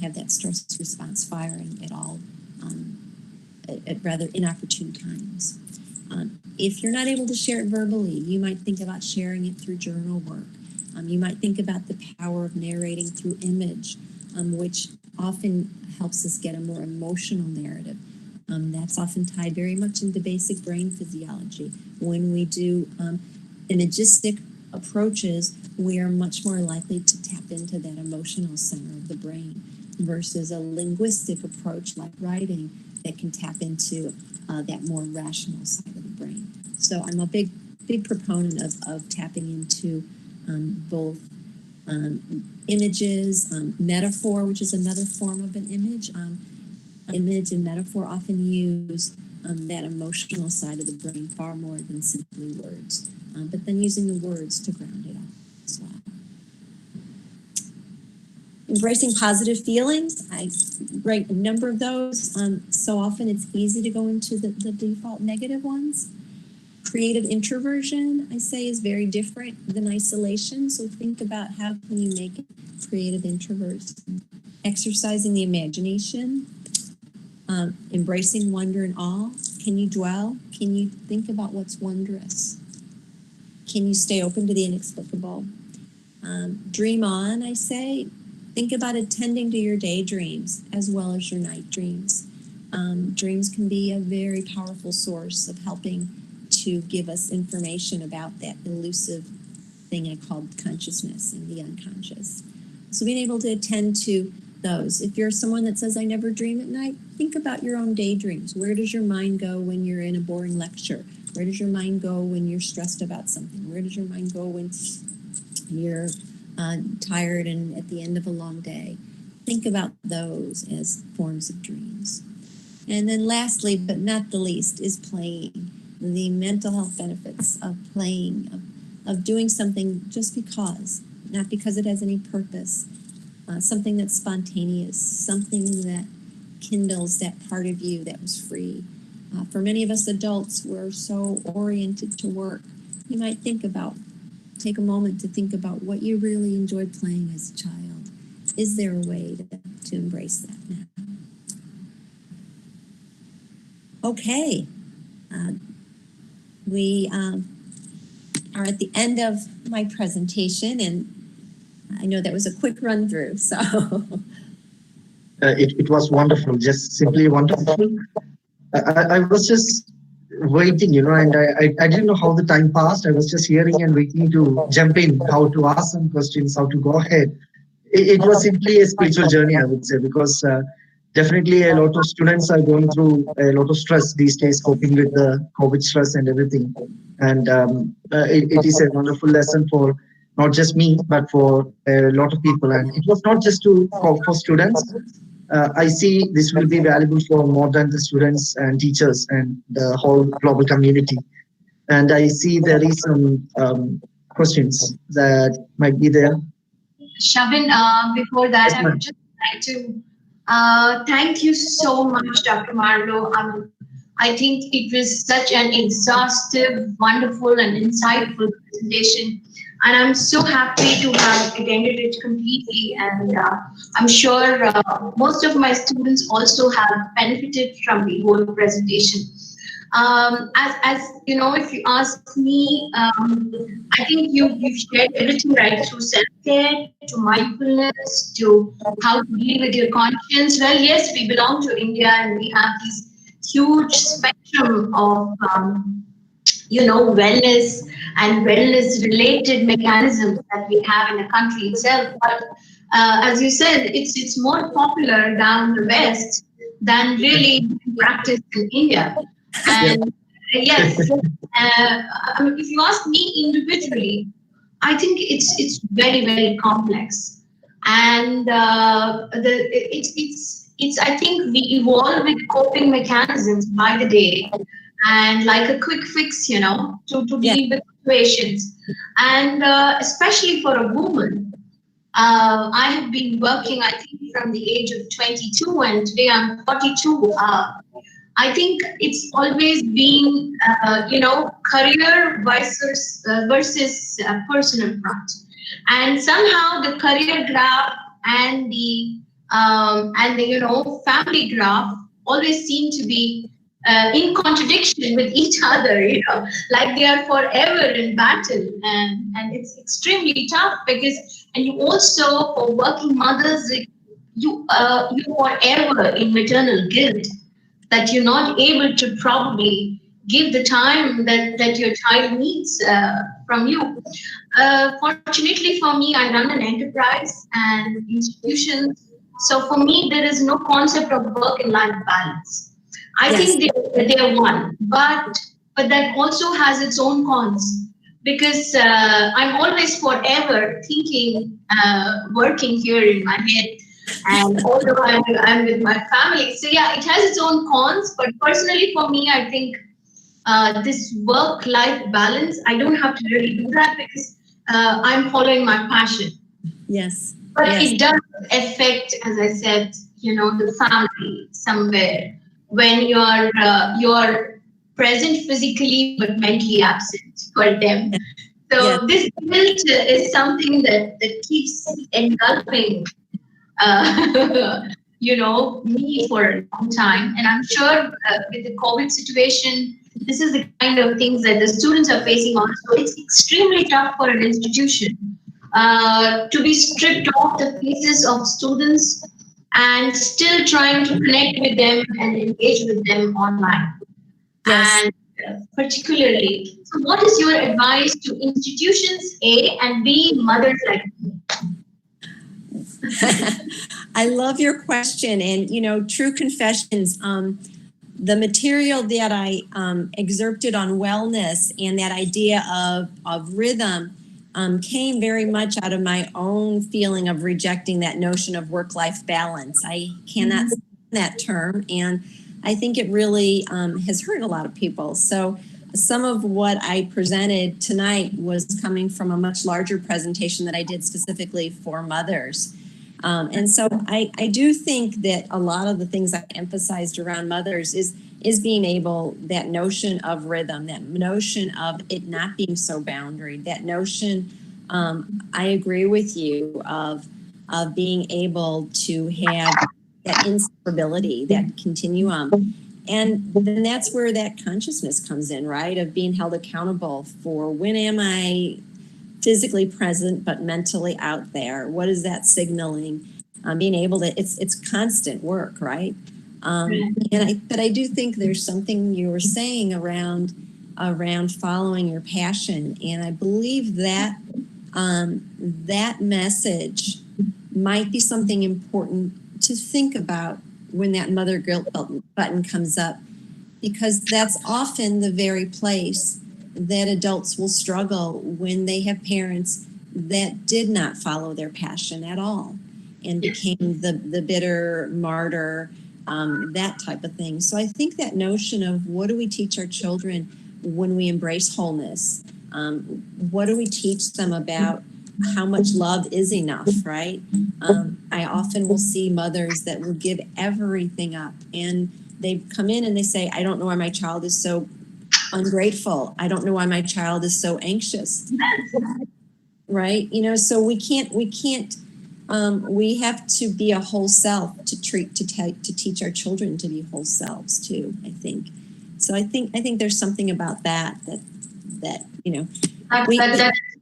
have that stress response firing at all at rather inopportune times. If you're not able to share it verbally, you might think about sharing it through journal work. You might think about the power of narrating through image, which often helps us get a more emotional narrative. That's often tied very much into basic brain physiology. When we do imagistic approaches, we are much more likely to tap into that emotional center of the brain versus a linguistic approach like writing that can tap into that more rational side of the brain. So I'm a big proponent of tapping into both images, metaphor, which is another form of an image. Image and metaphor often use that emotional side of the brain far more than simply words, but then using the words to ground it up as well. Embracing positive feelings, I write a number of those. So often it's easy to go into the default negative ones. Creative introversion, I say, is very different than isolation. So think about how can you make it creative introverts. Exercising the imagination, embracing wonder and awe. Can you dwell? Can you think about what's wondrous? Can you stay open to the inexplicable? Dream on, I say. Think about attending to your daydreams as well as your night dreams. Dreams can be a very powerful source of helping to give us information about that elusive thing I called consciousness and the unconscious. So being able to attend to those. If you're someone that says, I never dream at night, think about your own daydreams. Where does your mind go when you're in a boring lecture? Where does your mind go when you're stressed about something? Where does your mind go when you're tired and at the end of a long day? Think about those as forms of dreams. And then lastly, but not the least, is playing. The mental health benefits of playing, of doing something just because, not because it has any purpose, something that's spontaneous, something that kindles that part of you that was free. For many of us adults, we're so oriented to work. You might take a moment to think about what you really enjoyed playing as a child. Is there a way to embrace that now? Okay. We are at the end of my presentation, and I know that was a quick run through, so. It was wonderful, just simply wonderful. I was just waiting, and I didn't know how the time passed. I was just hearing and waiting to jump in, how to ask some questions, how to go ahead. It was simply a spiritual journey, I would say, because definitely a lot of students are going through a lot of stress these days, coping with the COVID stress and everything. And it is a wonderful lesson for not just me, but for a lot of people. And it was not just for students. I see this will be valuable for more than the students and teachers and the whole global community. And I see there is some questions that might be there. Shabin, before that, Yes, I would just like to thank you so much, Dr. Marlo. I think it was such an exhaustive, wonderful, and insightful presentation. And I'm so happy to have attended it completely. And I'm sure most of my students also have benefited from the whole presentation. As you know, if you ask me, I think you've shared everything right through self-care, to mindfulness, to how to deal with your conscience. Well, yes, we belong to India and we have this huge spectrum of wellness and wellness related mechanisms that we have in the country itself. But as you said, it's more popular down the West than really practiced in India. And yes, if you ask me individually, I think it's very, very complex. And it's I think we evolve with coping mechanisms by the day, and like a quick fix, to deal with situations. And especially for a woman, I have been working, I think, from the age of 22, and today I'm 42. I think it's always been, career versus personal front, and somehow the career graph and the family graph always seem to be in contradiction with each other, like they are forever in battle, and it's extremely tough because, and you also, for working mothers, you forever in maternal guilt that you're not able to probably give the time that your child needs from you. Fortunately for me, I run an enterprise and institutions. So for me, there is no concept of work and life balance. I think they're one, but that also has its own cons, because I'm always forever thinking, working here in my head, and although I'm with my family. So yeah, it has its own cons, but personally for me, I think this work-life balance, I don't have to really do that because I'm following my passion. Yes. But it does affect, as I said, the family somewhere when you're present physically but mentally absent for them. So this guilt is something that keeps engulfing me for a long time. And I'm sure with the COVID situation, this is the kind of things that the students are facing also. It's extremely tough for an institution to be stripped off the faces of students and still trying to connect with them and engage with them online. Yes. And particularly, so what is your advice to institutions, A, and B, mothers like me? I love your question. And, true confessions, the material that I excerpted on wellness and that idea of rhythm came very much out of my own feeling of rejecting that notion of work-life balance. I cannot stand that term, and I think it really has hurt a lot of people. So some of what I presented tonight was coming from a much larger presentation that I did specifically for mothers. And so I do think that a lot of the things I emphasized around mothers is being able, that notion of rhythm, that notion of it not being so boundaried, that notion, I agree with you, of being able to have that instability, that continuum. And then that's where that consciousness comes in, right? Of being held accountable for, when am I physically present but mentally out there? What is that signaling? Being able to, it's constant work, right? But I do think there's something you were saying around following your passion, and I believe that that message might be something important to think about when that mother guilt button comes up, because that's often the very place that adults will struggle when they have parents that did not follow their passion at all and became the bitter martyr, that type of thing. So I think that notion of, what do we teach our children when we embrace wholeness? What do we teach them about how much love is enough, right? I often will see mothers that will give everything up, and they come in and they say, I don't know why my child is so ungrateful. I don't know why my child is so anxious, right? So we have to be a whole self to teach our children to be whole selves too, I think. So I think there's something about that that's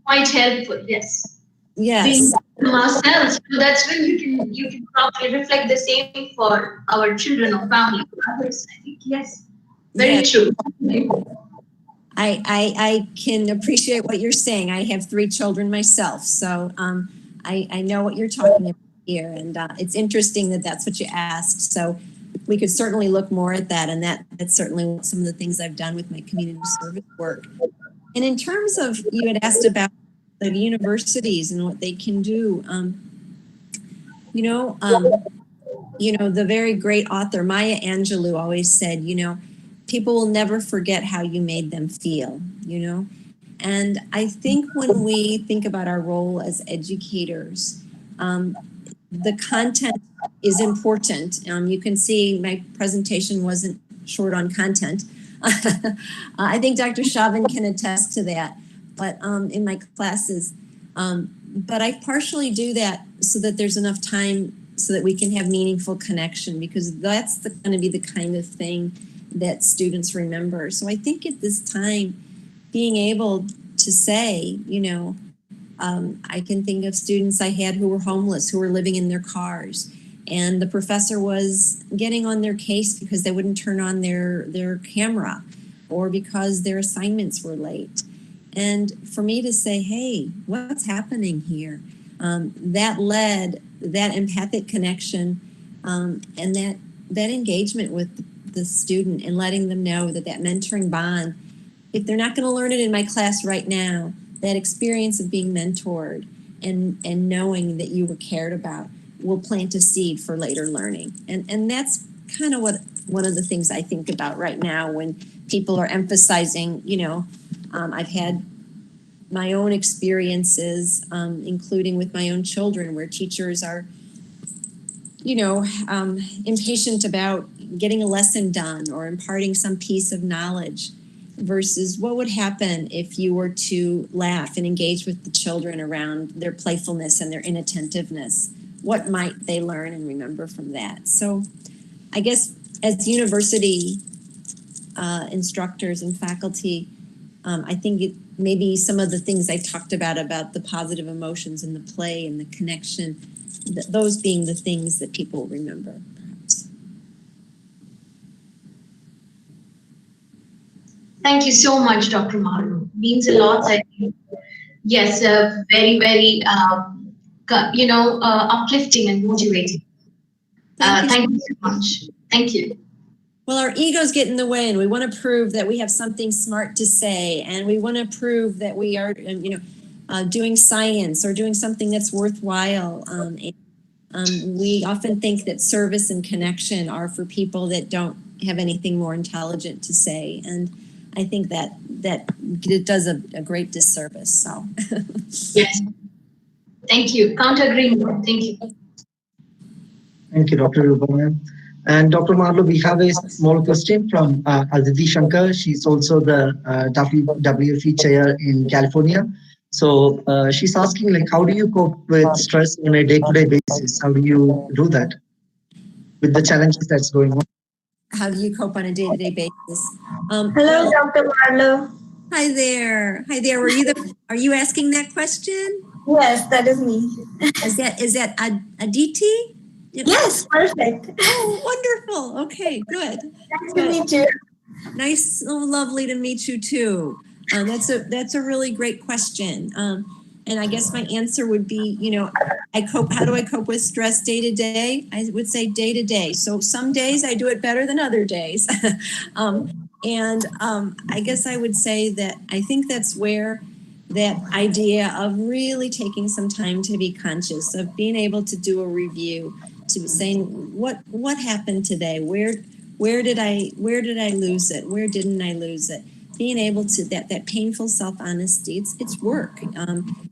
quite helpful. Yes. Yes. Being ourselves. So that's when you can probably reflect the same for our children or family or others. I think yes. Very true. I can appreciate what you're saying. I have 3 children myself, so I know what you're talking about here, and it's interesting that that's what you asked. So we could certainly look more at that, and that's certainly some of the things I've done with my community service work. And in terms of, you had asked about the universities and what they can do. The very great author Maya Angelou always said, people will never forget how you made them feel, And I think when we think about our role as educators, the content is important. You can see my presentation wasn't short on content. I think Dr. Shabin can attest to that, but in my classes. But I partially do that so that there's enough time so that we can have meaningful connection, because that's going to be the kind of thing that students remember. So I think at this time, being able to say, I can think of students I had who were homeless, who were living in their cars, and the professor was getting on their case because they wouldn't turn on their camera or because their assignments were late. And for me to say, hey, what's happening here? That empathic connection and that engagement with the student, and letting them know that mentoring bond, if they're not going to learn it in my class right now, that experience of being mentored and knowing that you were cared about will plant a seed for later learning. And that's kind of one of the things I think about right now when people are emphasizing, I've had my own experiences, including with my own children, where teachers are, impatient about getting a lesson done or imparting some piece of knowledge, versus what would happen if you were to laugh and engage with the children around their playfulness and their inattentiveness. What might they learn and remember from that? So I guess as university instructors and faculty, I think maybe some of the things I talked about the positive emotions and the play and the connection, those being the things that people remember, perhaps. Thank you so much, Dr. Marlo. Means a lot. I think. Yes, very, very, uplifting and motivating. Thank you so much. Thank you. Well, our egos get in the way, and we want to prove that we have something smart to say, and we want to prove that we are, doing science or doing something that's worthwhile. We often think that service and connection are for people that don't have anything more intelligent to say, and I think that it does a great disservice. So, yes, thank you. Can't agree more. Thank you. Thank you, Dr. Rubana. And Dr. Marlo, we have a small question from Aditi Shankar. She's also the WWF chair in California. So she's asking, how do you cope with stress on a day-to-day basis? How do you do that with the challenges that's going on? How do you cope on a day-to-day basis? Hello, Dr. Marlo. Hi there. Are you asking that question? Yes, that is me. Is that Aditi? Yes, perfect. Oh, wonderful. Okay, good. Nice to meet you. Nice, lovely to meet you too. That's a really great question. And I guess my answer would be, how do I cope with stress day to day? I would say day to day. So some days I do it better than other days. I guess I would say that I think that's where that idea of really taking some time to be conscious, of being able to do a review, to be saying what happened today, where did I lose it, where didn't I lose it, being able to that painful self-honesty. It's work,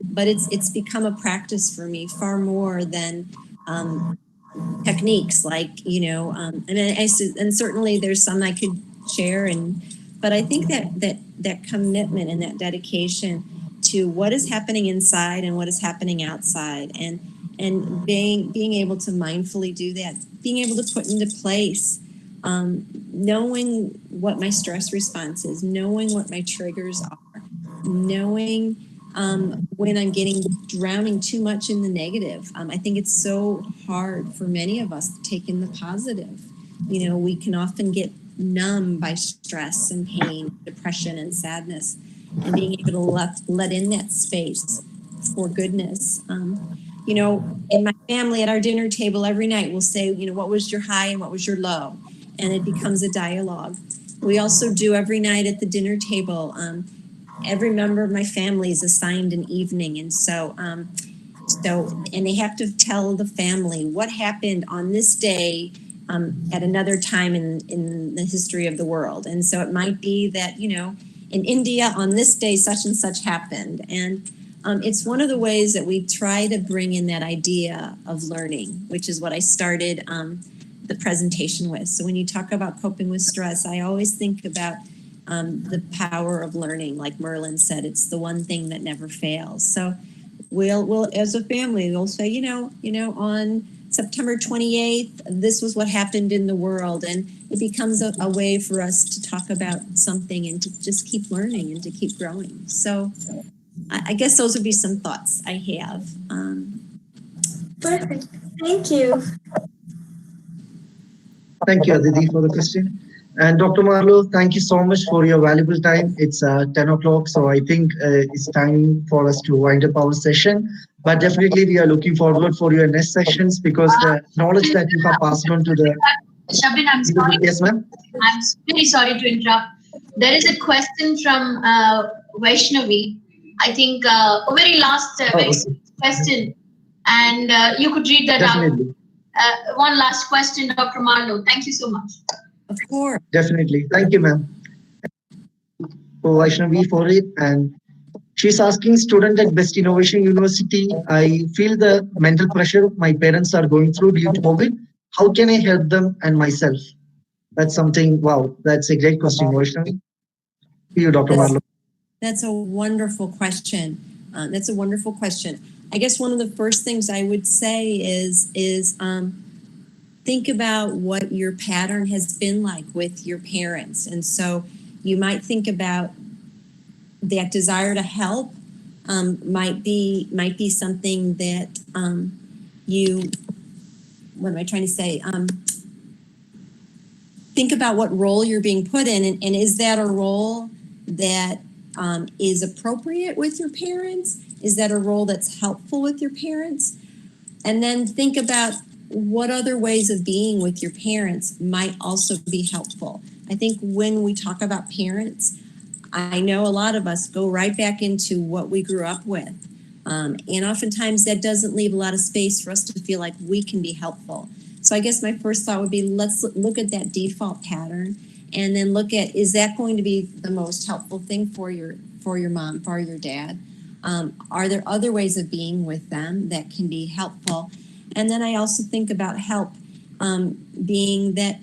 but it's become a practice for me far more than techniques like and certainly there's some I could share, but I think that commitment and that dedication to what is happening inside and what is happening outside, and being able to mindfully do that, being able to put into place, knowing what my stress response is, knowing what my triggers are, knowing when I'm drowning too much in the negative. I think it's so hard for many of us to take in the positive. We can often get numb by stress and pain, depression and sadness, and being able to let in that space for goodness. You know, in my family at our dinner table every night, we'll say, you know, what was your high and what was your low? And it becomes a dialogue. We also do every night at the dinner table. Every member of my family is assigned an evening. And so, and they have to tell the family what happened on this day at another time in the history of the world. And so it might be that, you know, in India on this day, such and such happened. And it's one of the ways that we try to bring in that idea of learning, which is what I started the presentation with. So when you talk about coping with stress, I always think about the power of learning. Like Merlin said, it's the one thing that never fails. So we'll as a family, we'll say, you know, on September 28th, this was what happened in the world. And it becomes a way for us to talk about something and to just keep learning and to keep growing. So I guess those would be some thoughts I have. Perfect. Thank you. Thank you, Aditi, for the question. And Dr. Marlo, thank you so much for your valuable time. It's 10 o'clock, so I think it's time for us to wind up our session. But definitely, we are looking forward for your next sessions because the knowledge that you have passed on to the... Shabin, I'm sorry. Yes, ma'am? I'm very sorry to interrupt. There is a question from Vaishnavi. I think a very last question. And you could read that Definitely. out. One last question, Dr. Marlo. Thank you so much. Of course. Definitely. Thank you, ma'am. For Vaishnavi for it. And she's asking, student at Best Innovation University, I feel the mental pressure my parents are going through due to COVID. How can I help them and myself? That's something, wow, that's a great question, Vaishnavi. To you, Dr. Marlo. That's a wonderful question. That's a wonderful question. I guess one of the first things I would say is think about what your pattern has been like with your parents. And so you might think about that desire to help might be something that what am I trying to say? Think about what role you're being put in, and is that a role that is appropriate with your parents? Is that a role that's helpful with your parents? And then think about what other ways of being with your parents might also be helpful. I think when we talk about parents, I know a lot of us go right back into what we grew up with. And oftentimes that doesn't leave a lot of space for us to feel like we can be helpful. So I guess my first thought would be, let's look at that default pattern and then look at, is that going to be the most helpful thing for your mom, for your dad? Are there other ways of being with them that can be helpful? And then I also think about help being that,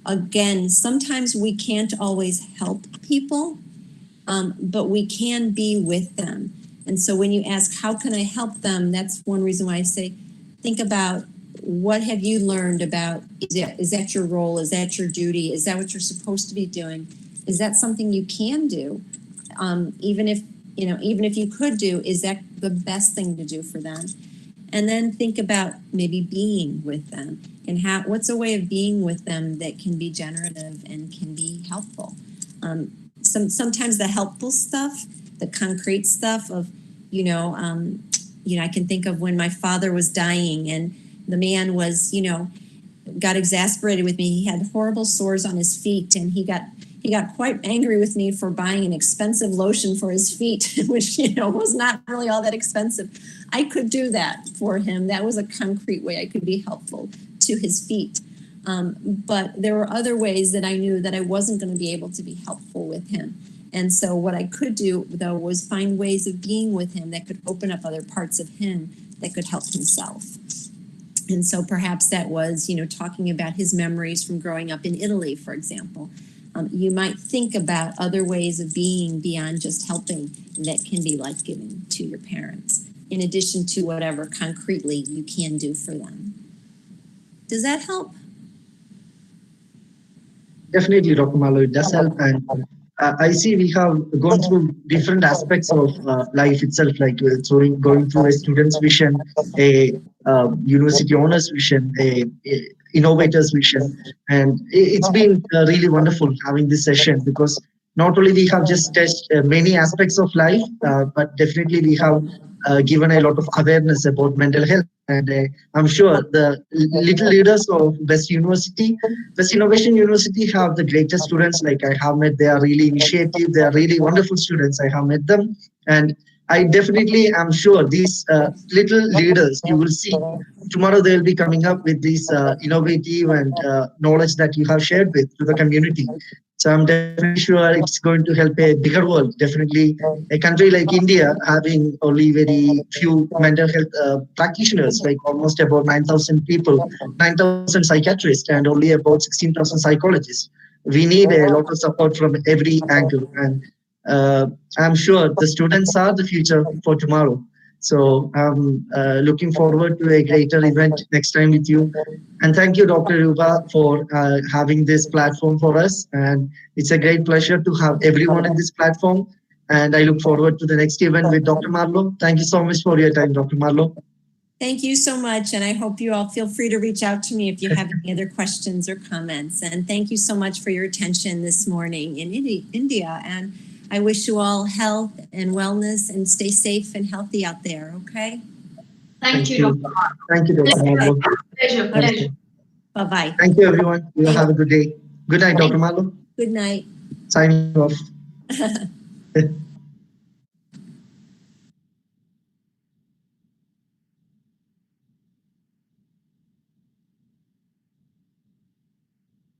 again, sometimes we can't always help people, but we can be with them. And so when you ask, how can I help them? That's one reason why I say, think about, what have you learned about, is that your role? Is that your duty? Is that what you're supposed to be doing? Is that something you can do? Even if you could do, is that the best thing to do for them? And then think about maybe being with them and what's a way of being with them that can be generative and can be helpful. Sometimes the helpful stuff, the concrete stuff of, I can think of when my father was dying and the man was, got exasperated with me. He had horrible sores on his feet, and he got quite angry with me for buying an expensive lotion for his feet, which, was not really all that expensive. I could do that for him. That was a concrete way I could be helpful to his feet. But there were other ways that I knew that I wasn't going to be able to be helpful with him. And so what I could do, though, was find ways of being with him that could open up other parts of him that could help himself. And so perhaps that was, talking about his memories from growing up in Italy, for example. You might think about other ways of being beyond just helping that can be life-giving to your parents, in addition to whatever concretely you can do for them. Does that help? Definitely, Dr. Marlo, it does help. And I see we have gone through different aspects of life itself, like going through a student's vision, a university honors vision, a innovator's vision. And it's been really wonderful having this session, because not only we have just touched many aspects of life, but definitely we have given a lot of awareness about mental health. And I'm sure the little leaders of Best University, Best Innovation University have the greatest students. Like I have met, they are really initiative. They are really wonderful students. I have met them. And I definitely am sure these little leaders, you will see tomorrow they'll be coming up with this innovative and knowledge that you have shared with to the community. So I'm definitely sure it's going to help a bigger world. Definitely a country like India having only very few mental health practitioners, like almost about 9,000 people, 9,000 psychiatrists, and only about 16,000 psychologists. We need a lot of support from every angle. And I'm sure the students are the future for tomorrow. So I'm looking forward to a greater event next time with you. And thank you, Dr. Yuba, for having this platform for us. And it's a great pleasure to have everyone in this platform. And I look forward to the next event with Dr. Marlo. Thank you so much for your time, Dr. Marlo. Thank you so much. And I hope you all feel free to reach out to me if you have any other questions or comments. And thank you so much for your attention this morning in India. And I wish you all health and wellness, and stay safe and healthy out there, okay? Thank you, Dr. Thank you, Dr. Marlo. Pleasure. Bye-bye. Thank you, everyone. You have a good day. Good night, Dr. Marlo. Good night. Signing off.